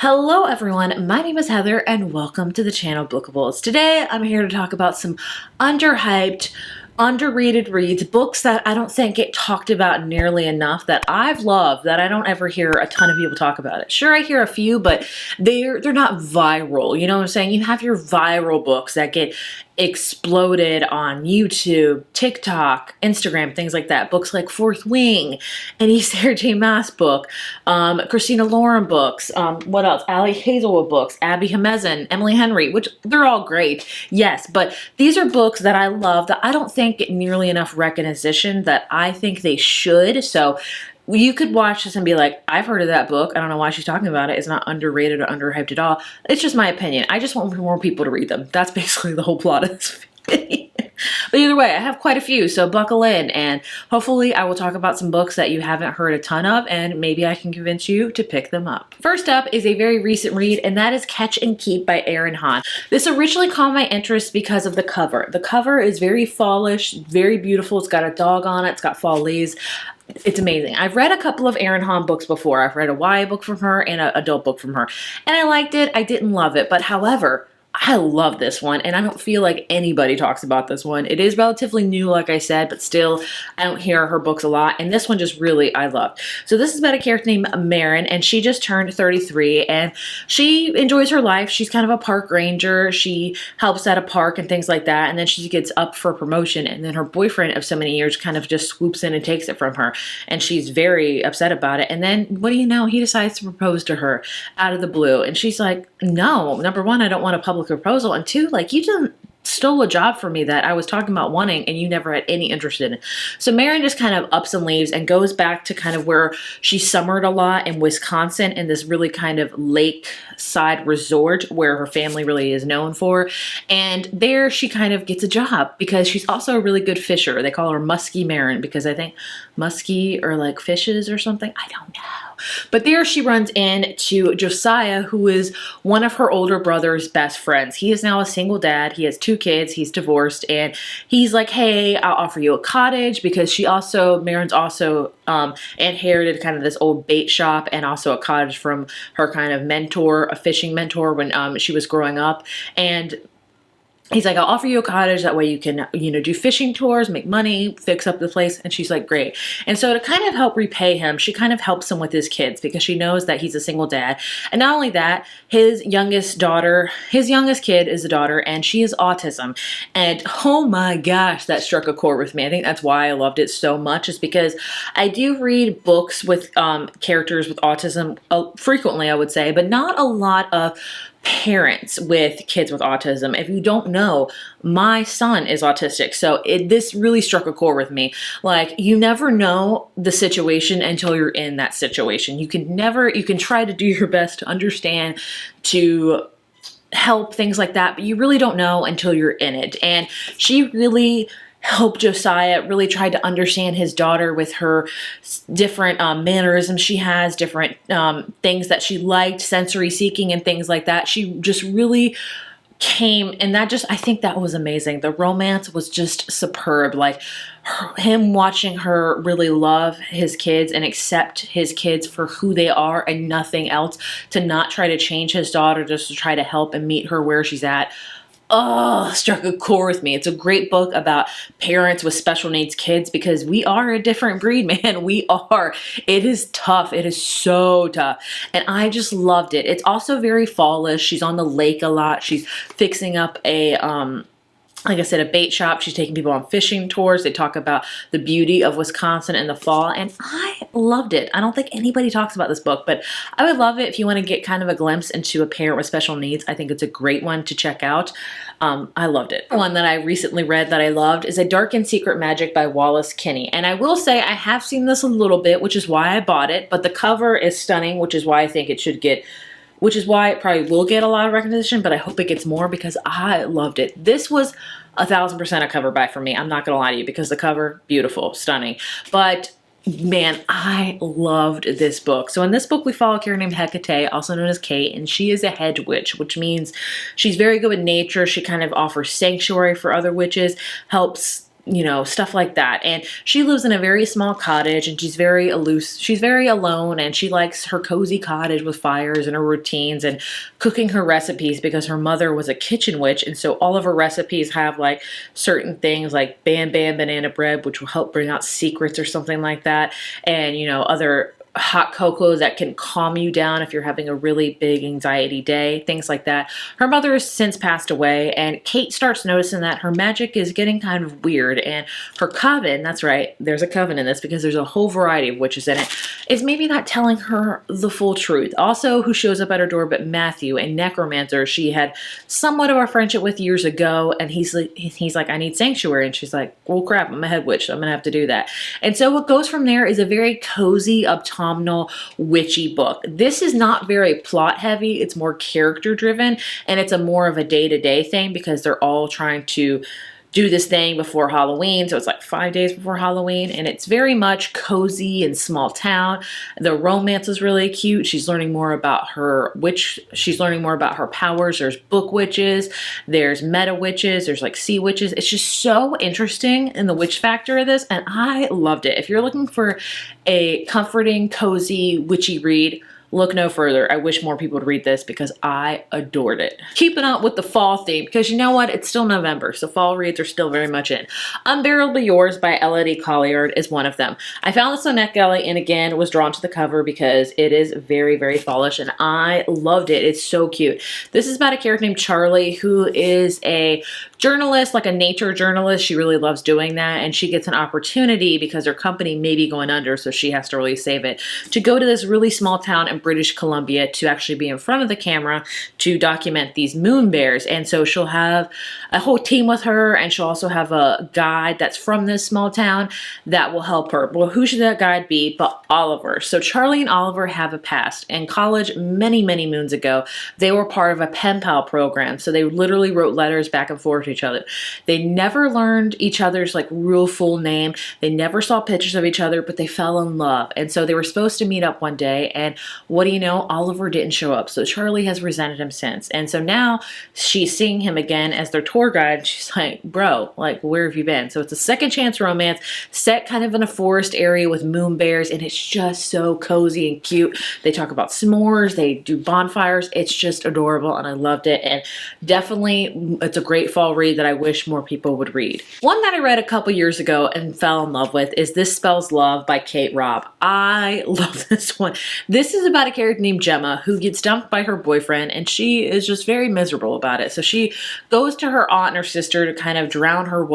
Hello everyone, my name is Heather and welcome to the channel Bookables. Today I'm here to talk about some underhyped, underrated reads, books that I don't think get talked about nearly enough that I've loved, that I don't ever hear a ton of people talk about it. Sure, I hear a few, but they're not viral. You know what I'm saying? You have your viral books that get exploded on YouTube, TikTok, Instagram, things like that. Books like Fourth Wing, any Sarah J. Maas book, Christina Lauren books, what else? Ali Hazelwood books, Abby Hamezin, Emily Henry, which they're all great, yes, but these are books that I love that I don't think get nearly enough recognition that I think they should. So you could watch this and be like, I've heard of that book. I don't know why she's talking about it. It's not underrated or underhyped at all. It's just my opinion. I just want more people to read them. That's basically the whole plot of this video. But either way, I have quite a few, so buckle in, and hopefully I will talk about some books that you haven't heard a ton of, and maybe I can convince you to pick them up. First up is a very recent read, and that is Catch and Keep by Erin Hahn. This originally caught my interest because of the cover. The cover is very fallish, very beautiful. It's got a dog on it. It's got fall leaves. It's amazing. I've read a couple of Erin Hahn books before. I've read a YA book from her and an adult book from her, and I liked it. I didn't love it, but however, I love this one, and I don't feel like anybody talks about this one. It is relatively new, like I said, but still, I don't hear her books a lot, and this one just really I loved. So this is about a character named Marin, and she just turned 33, and she enjoys her life. She's kind of a park ranger. She helps at a park and things like that, and then she gets up for promotion, and then her boyfriend of so many years kind of just swoops in and takes it from her, and she's very upset about it, and then, what do you know, he decides to propose to her out of the blue, and she's like, no, number one, I don't want a public proposal, and two, like, you didn't stole a job for me that I was talking about wanting and you never had any interest in it. So Marin just kind of ups and leaves and goes back to kind of where she summered a lot in Wisconsin, in this really kind of lakeside resort where her family really is known for. And there she kind of gets a job because she's also a really good fisher. They call her Musky Marin because I think musky or like fishes or something. I don't know. But there she runs into Josiah, who is one of her older brother's best friends. He is now a single dad. He has 2 kids. He's divorced. And he's like, hey, I'll offer you a cottage, because Marin's also inherited kind of this old bait shop and also a cottage from her kind of mentor, a fishing mentor when she was growing up. And he's like, I'll offer you a cottage, that way you can, do fishing tours, make money, fix up the place. And she's like, great. And so to kind of help repay him, she kind of helps him with his kids because she knows that he's a single dad. And not only that, his youngest kid is a daughter, and she has autism. And oh my gosh, that struck a chord with me. I think that's why I loved it so much, is because I do read books with characters with autism frequently, I would say, but not a lot of parents with kids with autism. If you don't know, my son is autistic, so this really struck a chord with me. Like, you never know the situation until you're in that situation. You can try to do your best to understand, to help, things like that, but you really don't know until you're in it. And she really helped Josiah, really tried to understand his daughter with her different mannerisms she has, different things that she liked, sensory seeking and things like that. She just really came, and I think that was amazing. The romance was just superb. Like, him watching her really love his kids and accept his kids for who they are and nothing else, to not try to change his daughter, just to try to help and meet her where she's at. Oh, struck a chord with me. It's a great book about parents with special needs kids, because we are a different breed, man. We are. It is tough. It is so tough. And I just loved it. It's also very fallish. She's on the lake a lot. She's fixing up like I said, a bait shop. She's taking people on fishing tours. They talk about the beauty of Wisconsin in the fall, and I loved it. I don't think anybody talks about this book, but I would love it if you want to get kind of a glimpse into a parent with special needs. I think it's a great one to check out. I loved it. One that I recently read that I loved is A Dark and Secret Magic by Wallace Kinney. And I will say I have seen this a little bit, which is why I bought it, but the cover is stunning, which is why I think it should get, which is why it probably will get a lot of recognition, but I hope it gets more because I loved it. This was 1000% a cover buy for me. I'm not gonna lie to you, because the cover, beautiful, stunning. But man, I loved this book. So in this book, we follow a character named Hecate, also known as Kate, and she is a head witch, which means she's very good with nature. She kind of offers sanctuary for other witches, helps you know, stuff like that. And she lives in a very small cottage, and she's very she's very alone, and she likes her cozy cottage with fires and her routines and cooking her recipes because her mother was a kitchen witch. And so all of her recipes have like certain things like Bam Bam banana bread, which will help bring out secrets or something like that. And, you know, other hot cocoa that can calm you down if you're having a really big anxiety day, things like that. Her mother has since passed away, and Kate starts noticing that her magic is getting kind of weird, and her coven, that's right, there's a coven in this because there's a whole variety of witches in it, is maybe not telling her the full truth. Also, who shows up at her door but Matthew, a necromancer she had somewhat of a friendship with years ago, and he's like, I need sanctuary, and she's like, well crap, I'm a head witch, so I'm gonna have to do that. And so what goes from there is a very cozy, autumnal, witchy book. This is not very plot heavy, it's more character driven, and it's a more of a day-to-day thing because they're all trying to do this thing before Halloween. So it's like 5 days before Halloween, and it's very much cozy and small town. The romance is really cute. She's learning more about her witch. She's learning more about her powers. There's book witches, there's meta witches, there's like sea witches. It's just so interesting in the witch factor of this, and I loved it. If you're looking for a comforting, cozy, witchy read, look no further. I wish more people would read this because I adored it. Keeping up with the fall theme, because you know what? It's still November, so fall reads are still very much in. Unbearably Yours by Elodie Colliard is one of them. I found this on NetGalley and again was drawn to the cover because it is very, very fallish, and I loved it. It's so cute. This is about a character named Charlie who is a journalist, like a nature journalist. She really loves doing that, and she gets an opportunity because her company may be going under, so she has to really save it, to go to this really small town in British Columbia to actually be in front of the camera to document these moon bears. And so she'll have a whole team with her, and she'll also have a guide that's from this small town that will help her. Well, who should that guide be but Oliver? So Charlie and Oliver have a past. In college, many, many moons ago, they were part of a pen pal program. So they literally wrote letters back and forth to each other. They never learned each other's like real full name. They never saw pictures of each other, but they fell in love. And so they were supposed to meet up one day, and what do you know? Oliver didn't show up. So Charlie has resented him since. And so now she's seeing him again as their tour guide. She's like, bro, like, where have you been? So it's a second chance romance set kind of in a forest area with moon bears, and it's just so cozy and cute. They talk about s'mores, they do bonfires. It's just adorable, and I loved it. And definitely it's a great fall read that I wish more people would read. One that I read a couple years ago and fell in love with is This Spells Love by Kate Robb. I love this one. This is about a character named Gemma who gets dumped by her boyfriend, and she is just very miserable about it. So she goes to her aunt and her sister to kind of drown her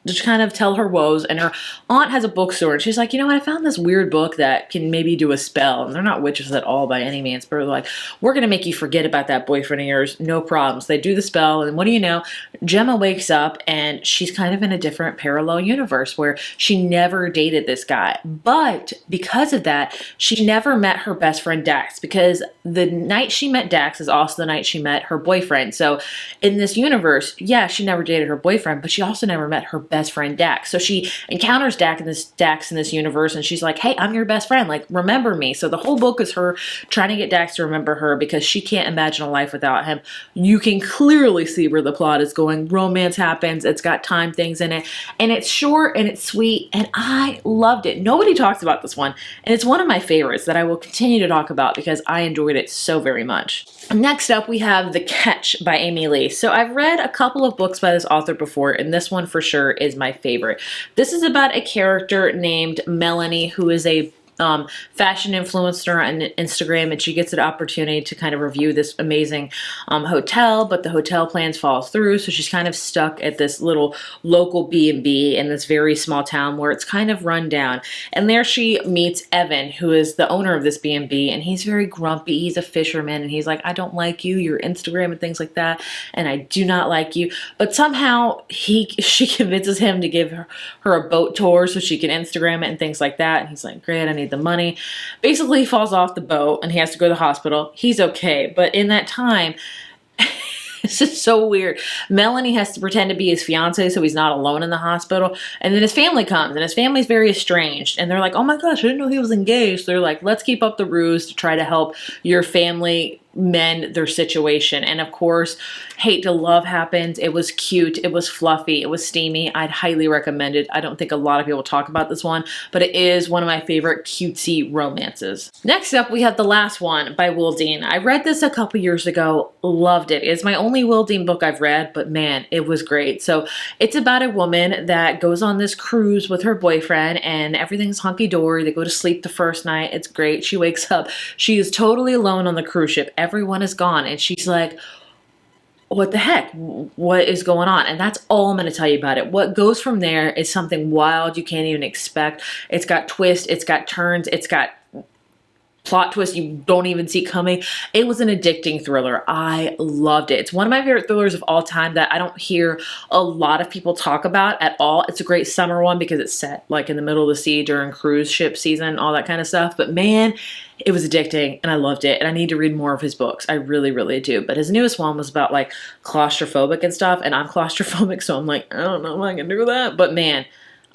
to kind of tell her woes, and her aunt has a bookstore, and she's like, you know what, I found this weird book that can maybe do a spell, and they're not witches at all by any means, but they're like, we're gonna make you forget about that boyfriend of yours, no problems. They do the spell, and what do you know, Gemma wakes up and she's kind of in a different parallel universe where she never dated this guy, but because of that, she never met her best friend Dax, because the night she met Dax is also the night she met her boyfriend. So in this universe, yeah, she never dated her boyfriend, but she also never met her best friend Dax. So she encounters Dax in this universe, and she's like, hey, I'm your best friend, like, remember me. So the whole book is her trying to get Dax to remember her because she can't imagine a life without him. You can clearly see where the plot is going. Romance happens, it's got time things in it, and it's short and it's sweet, and I loved it. Nobody talks about this one, and it's one of my favorites that I will continue to talk about because I enjoyed it so very much. Next up, we have The Catch by Amy Lee. So I've read a couple of books by this author before, and this one for sure is my favorite. This is about a character named Melanie who is a fashion influencer on Instagram, and she gets an opportunity to kind of review this amazing hotel, but the hotel plans fall through, so she's kind of stuck at this little local B&B in this very small town where it's kind of run down. And there she meets Evan, who is the owner of this B&B, and he's very grumpy. He's a fisherman, and he's like, I don't like you, your Instagram and things like that, and I do not like you. But somehow she convinces him to give her a boat tour so she can Instagram it and things like that, and he's like, great, I need the money. Basically, he falls off the boat and he has to go to the hospital. He's okay, but in that time, this is so weird. Melanie has to pretend to be his fiance so he's not alone in the hospital. And then his family comes, and his family's very estranged. And they're like, oh my gosh, I didn't know he was engaged. They're like, let's keep up the ruse to try to help your family mend their situation. And of course, hate to love happens. It was cute. It was fluffy. It was steamy. I'd highly recommend it. I don't think a lot of people talk about this one, but it is one of my favorite cutesy romances. Next up, we have The Last One by Will Dean. I read this a couple years ago. Loved it. It's my only Will Dean book I've read, but man, it was great. So it's about a woman that goes on this cruise with her boyfriend and everything's hunky-dory. They go to sleep the first night. It's great. She wakes up. She is totally alone on the cruise ship. Everyone is gone. And she's like, what the heck? What is going on? And that's all I'm going to tell you about it. What goes from there is something wild you can't even expect. It's got twists. It's got turns. It's got plot twist you don't even see coming. It was an addicting thriller. I loved it. It's one of my favorite thrillers of all time that I don't hear a lot of people talk about at all. It's a great summer one because it's set like in the middle of the sea during cruise ship season, all that kind of stuff. But man, it was addicting and I loved it. And I need to read more of his books. I really, really do. But his newest one was about like claustrophobic and stuff. And I'm claustrophobic, so I'm like, I don't know if I can do that. But man,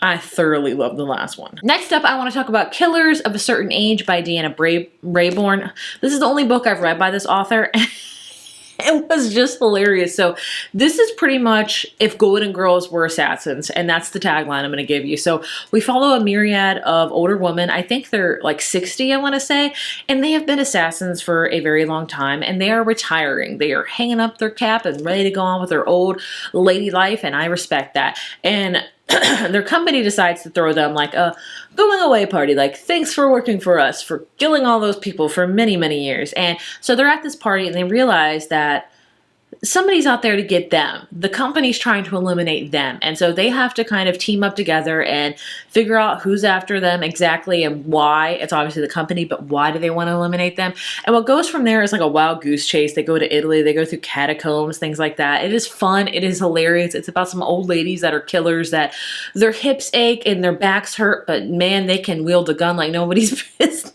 I thoroughly loved The Last One. Next up, I want to talk about Killers of a Certain Age by Deanna Raybourn. This is the only book I've read by this author. It was just hilarious. So this is pretty much if Golden Girls were assassins, and that's the tagline I'm going to give you. So we follow a myriad of older women. I think they're like 60, I want to say, and they have been assassins for a very long time, and they are retiring. They are hanging up their cap and ready to go on with their old lady life, and I respect that. And their company decides to throw them like a going away party, like thanks for working for us, for killing all those people for many, many years. And so they're at this party and they realize that somebody's out there to get them. The company's trying to eliminate them. And so they have to kind of team up together and figure out who's after them exactly and why. It's obviously the company, but why do they want to eliminate them? And what goes from there is like a wild goose chase. They go to Italy, they go through catacombs, things like that. It is fun. It is hilarious. It's about some old ladies that are killers that their hips ache and their backs hurt, but man, they can wield a gun like nobody's business.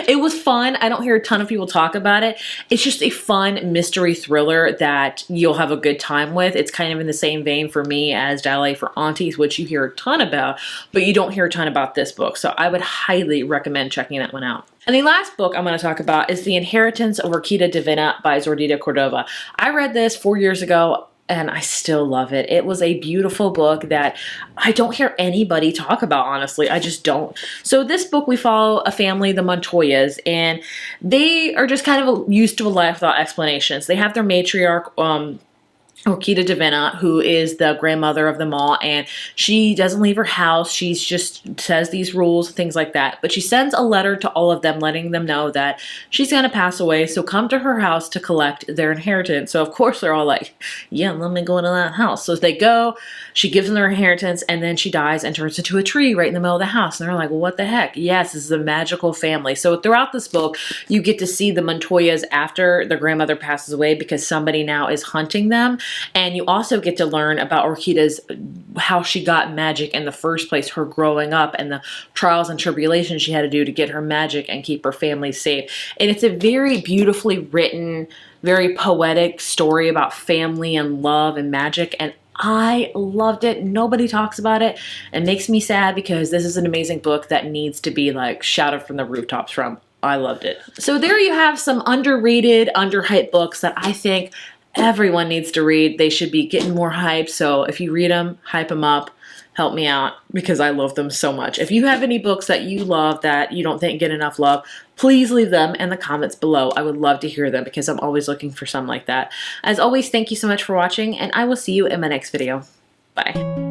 It was fun. I don't hear a ton of people talk about it. It's just a fun mystery thriller that you'll have a good time with. It's kind of in the same vein for me as Ballet for Aunties, which you hear a ton about, but you don't hear a ton about this book. So I would highly recommend checking that one out. And the last book I'm going to talk about is The Inheritance of Orquídea Divina by Zordita Cordova. I read this 4 years ago, and I still love it. It was a beautiful book that I don't hear anybody talk about, honestly. I just don't. So this book, we follow a family, the Montoyas, and they are just kind of used to a life without explanations. They have their matriarch, Orquídea Divina, who is the grandmother of them all, and she doesn't leave her house. She's just says these rules, things like that. But she sends a letter to all of them letting them know that she's going to pass away, so come to her house to collect their inheritance. So of course they're all like, yeah, let me go into that house. So they go, she gives them their inheritance, and then she dies and turns into a tree right in the middle of the house. And they're like, well, what the heck? Yes, this is a magical family. So throughout this book, you get to see the Montoyas after their grandmother passes away because somebody now is hunting them. And you also get to learn about Orquídea's, how she got magic in the first place, her growing up and the trials and tribulations she had to do to get her magic and keep her family safe. And it's a very beautifully written, very poetic story about family and love and magic. And I loved it. Nobody talks about it. It makes me sad because this is an amazing book that needs to be like shouted from the rooftops from. I loved it. So there you have some underrated, underhyped books that I think everyone needs to read. They should be getting more hype. So if you read them, hype them up, help me out because I love them so much. If you have any books that you love that you don't think get enough love, please leave them in the comments below. I would love to hear them because I'm always looking for some like that. As always, thank you so much for watching, and I will see you in my next video. Bye.